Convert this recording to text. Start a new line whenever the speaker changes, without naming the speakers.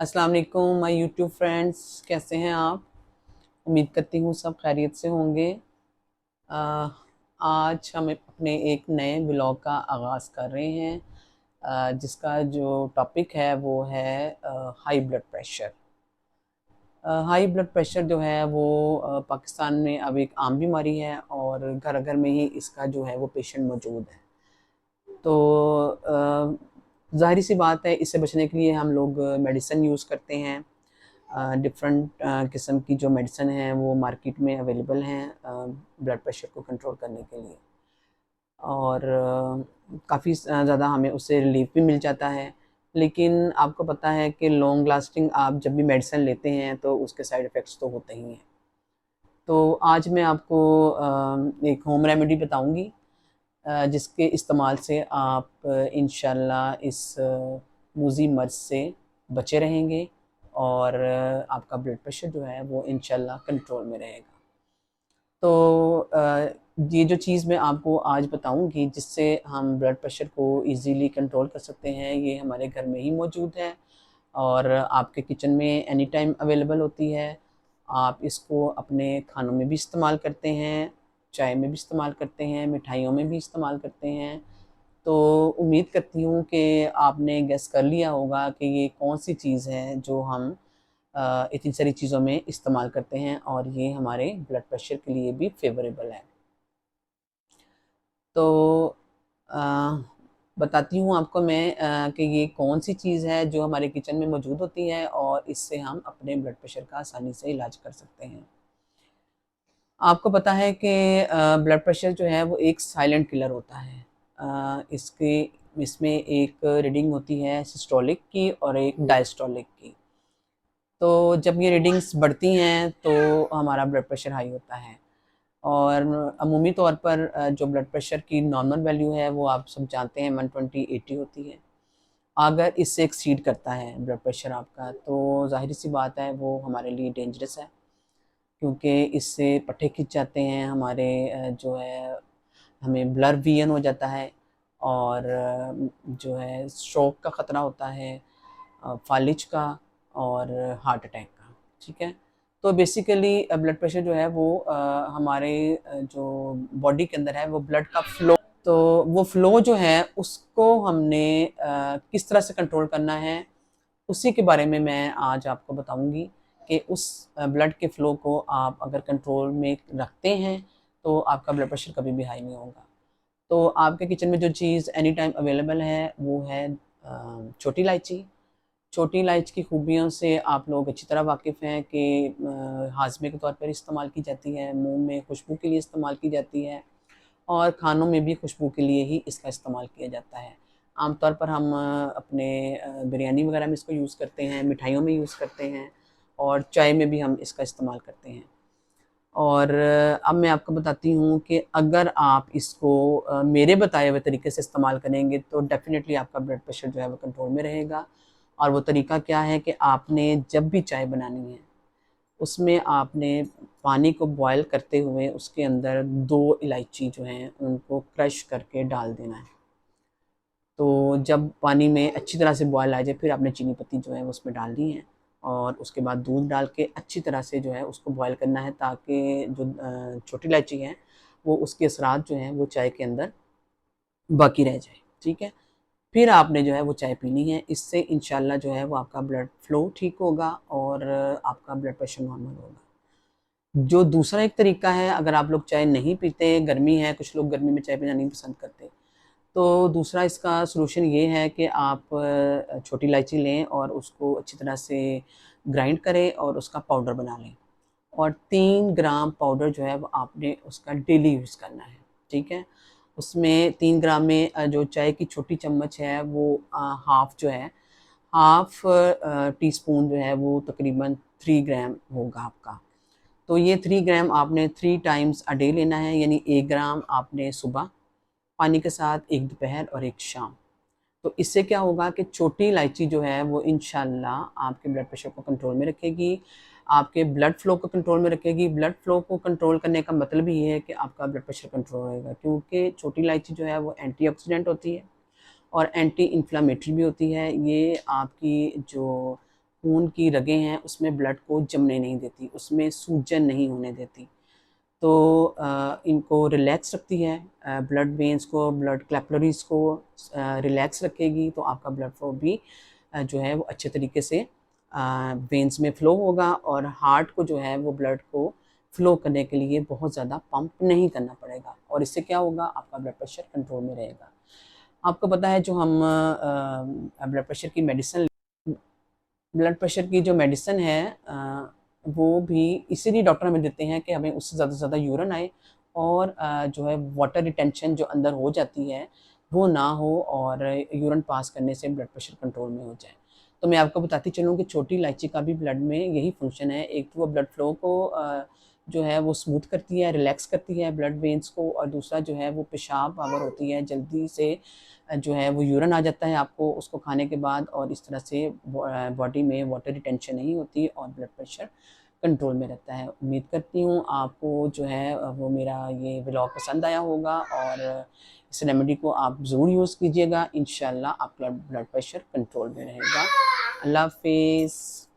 अस्सलाम वालेकुम my YouTube friends, कैसे हैं आप? उम्मीद करती हूँ सब खैरियत से होंगे। अ, आज हम अपने एक नए ब्लॉग का आगाज़ कर रहे हैं, जिसका जो टॉपिक है वो है high blood pressure. High blood pressure जो है वो पाकिस्तान में अब एक आम बीमारी है और घर घर में ही इसका जो है वो पेशेंट मौजूद है। तो ज़ाहिर सी बात है, इससे बचने के लिए हम लोग मेडिसिन यूज़ करते हैं। डिफरेंट किस्म की जो मेडिसिन है वो मार्केट में अवेलेबल हैं ब्लड प्रेशर को कंट्रोल करने के लिए। और काफ़ी ज़्यादा हमें उससे रिलीफ भी मिल जाता है। लेकिन आपको पता है कि लॉन्ग लास्टिंग आप जब भी मेडिसिन लेते हैं तो उसके साइड इफ़ेक्ट्स तो होते ही हैं। तो आज मैं आपको एक होम रेमेडी बताऊंगी, जिसके इस्तेमाल से आप इंशाल्लाह इस मूज़ी मर्ज़ से बचे रहेंगे और आपका ब्लड प्रेशर जो है वो इंशाल्लाह कंट्रोल में रहेगा। तो ये जो चीज़ मैं आपको आज बताऊंगी जिससे हम ब्लड प्रेशर को इजीली कंट्रोल कर सकते हैं, ये हमारे घर में ही मौजूद है और आपके किचन में एनी टाइम अवेलेबल होती है। आप इसको अपने खानों में भी इस्तेमाल करते हैं, चाय में भी इस्तेमाल करते हैं, मिठाइयों में भी इस्तेमाल करते हैं। तो उम्मीद करती हूँ कि आपने गेस कर लिया होगा कि ये कौन-सी चीज़ है जो हम इतनी सारी चीज़ों में इस्तेमाल करते हैं और ये हमारे ब्लड प्रेशर के लिए भी फ़ेवरेबल है। तो अ, बताती हूँ आपको मैं कि ये कौन-सी चीज़ है जो हमारे किचन में मौजूद होती है और इससे हम अपने ब्लड प्रेशर का आसानी से इलाज कर सकते हैं। आपको पता है कि ब्लड प्रेशर जो है वो एक साइलेंट किलर होता है। इसके इसमें एक रीडिंग होती है सिस्टोलिक की और एक डायस्टोलिक की। तो जब ये रीडिंग्स बढ़ती हैं तो हमारा ब्लड प्रेशर हाई होता है और अमूमी तौर पर जो ब्लड प्रेशर की नॉर्मल वैल्यू है वो आप सब जानते हैं 120/80 होती है। अगर इससे एक्सीड करता है ब्लड प्रेशर आपका तो ज़ाहिर-सी बात है वो हमारे लिए डेंजरस है, क्योंकि इससे पट्टे खिंच जाते हैं हमारे, जो है हमें ब्लर विज़न हो जाता है और जो है स्ट्रोक का ख़तरा होता है, फालिज का और हार्ट अटैक का। ठीक है? तो बेसिकली ब्लड प्रेशर जो है वो हमारे जो बॉडी के अंदर है वो ब्लड का फ्लो, तो वो फ्लो जो है उसको हमने किस तरह से कंट्रोल करना है, उसी के बारे में मैं आज आपको बताऊँगी कि उस ब्लड के फ्लो को आप अगर कंट्रोल में रखते हैं, तो आपका ब्लड प्रेशर कभी भी हाई नहीं होगा। तो आपके किचन में जो चीज़ एनी टाइम अवेलेबल है वो है छोटी इलायची। छोटी इलायची की खूबियों से आप लोग अच्छी तरह वाकिफ़ हैं कि हाज़मे के तौर पर इस्तेमाल की जाती है, मुँह में खुशबू के लिए इस्तेमाल की जाती है और खानों में भी खुशबू के लिए ही इसका इस्तेमाल किया जाता है। आम तौर पर हम अपने बिरयानी वग़ैरह में इसको यूज़ करते हैं, मिठाइयों में यूज़ करते हैं और चाय में भी हम इसका इस्तेमाल करते हैं। और अब मैं आपको बताती हूँ कि अगर आप इसको मेरे बताए हुए तरीके से इस्तेमाल करेंगे तो डेफ़िनेटली आपका ब्लड प्रेशर जो है वो कंट्रोल में रहेगा। और वो तरीका क्या है कि आपने जब भी चाय बनानी है, उसमें आपने पानी को बॉयल करते हुए उसके अंदर 2 इलायची जो हैं उनको क्रश करके डाल देना है। तो जब पानी में अच्छी तरह से बॉयल आ जाए फिर आपने चीनी पत्ती जो है वो उसमें डालनी है और उसके बाद दूध डाल के अच्छी तरह से जो है उसको बॉयल करना है, ताकि जो छोटी इलायची है वो उसके असरात जो हैं वो चाय के अंदर बाकी रह जाए। ठीक है? फिर आपने जो है वो चाय पीनी है, इससे इंशाल्लाह जो है वो आपका ब्लड फ्लो ठीक होगा और आपका ब्लड प्रेशर नॉर्मल होगा। जो दूसरा एक तरीका है, अगर आप लोग चाय नहीं पीते, गर्मी है, कुछ लोग गर्मी में चाय पीना नहीं पसंद करते, तो दूसरा इसका सॉल्यूशन ये है कि आप छोटी इलायची लें और उसको अच्छी तरह से ग्राइंड करें और उसका पाउडर बना लें और 3 ग्राम पाउडर जो है वो आपने उसका डेली यूज़ करना है। ठीक है? उसमें 3 ग्राम में जो चाय की छोटी चम्मच है वो हाफ़ जो है, हाफ़ टीस्पून जो है वो तकरीबन 3 ग्राम होगा आपका। तो ये 3 ग्राम आपने 3 टाइम्स अ डे लेना है, यानी 1 ग्राम आपने सुबह पानी के साथ, 1 दोपहर और 1 शाम। तो इससे क्या होगा कि छोटी इलायची जो है वो इंशाल्लाह आपके ब्लड प्रेशर को कंट्रोल में रखेगी, आपके ब्लड फ्लो को कंट्रोल में रखेगी। ब्लड फ्लो को कंट्रोल करने का मतलब ही ये है कि आपका ब्लड प्रेशर कंट्रोल रहेगा, क्योंकि छोटी इलायची जो है वो एंटीऑक्सीडेंट होती है और एंटी इन्फ्लेमेटरी भी होती है। ये आपकी जो खून की रगें हैं उसमें ब्लड को जमने नहीं देती, उसमें सूजन नहीं होने देती। तो इनको रिलैक्स रखती है, ब्लड वेन्स को, ब्लड कैपिलरीज़ को रिलैक्स रखेगी, तो आपका ब्लड फ्लो भी जो है वो अच्छे तरीके से वेन्स में फ़्लो होगा और हार्ट को जो है वो ब्लड को फ़्लो करने के लिए बहुत ज़्यादा पंप नहीं करना पड़ेगा और इससे क्या होगा, आपका ब्लड प्रेशर कंट्रोल में रहेगा। आपको पता है जो हम ब्लड प्रेशर की मेडिसिन ब्लड प्रेशर की जो मेडिसिन है वो भी इसीलिए डॉक्टर हमें देते हैं कि हमें उससे ज़्यादा से ज़्यादा यूरिन आए और जो है वाटर रिटेंशन जो अंदर हो जाती है वो ना हो और यूरिन पास करने से ब्लड प्रेशर कंट्रोल में हो जाए। तो मैं आपको बताती चलूँ कि छोटी इलायची का भी ब्लड में यही फंक्शन है। एक तो वो ब्लड फ्लो को जो है वो स्मूथ करती है, रिलैक्स करती है ब्लड वेन्स को और दूसरा जो है वो पेशाब अगर होती है जल्दी से जो है वो यूरिन आ जाता है आपको उसको खाने के बाद और इस तरह से बॉडी में वाटर रिटेंशन नहीं होती और ब्लड प्रेशर कंट्रोल में रहता है। उम्मीद करती हूँ आपको जो है वो मेरा ये व्लॉग पसंद आया होगा और इस रेमेडी को आप ज़रूर यूज़ कीजिएगा। इंशाल्लाह आपका ब्लड प्रेशर कंट्रोल में रहेगा। अल्लाह हाफ़िज़।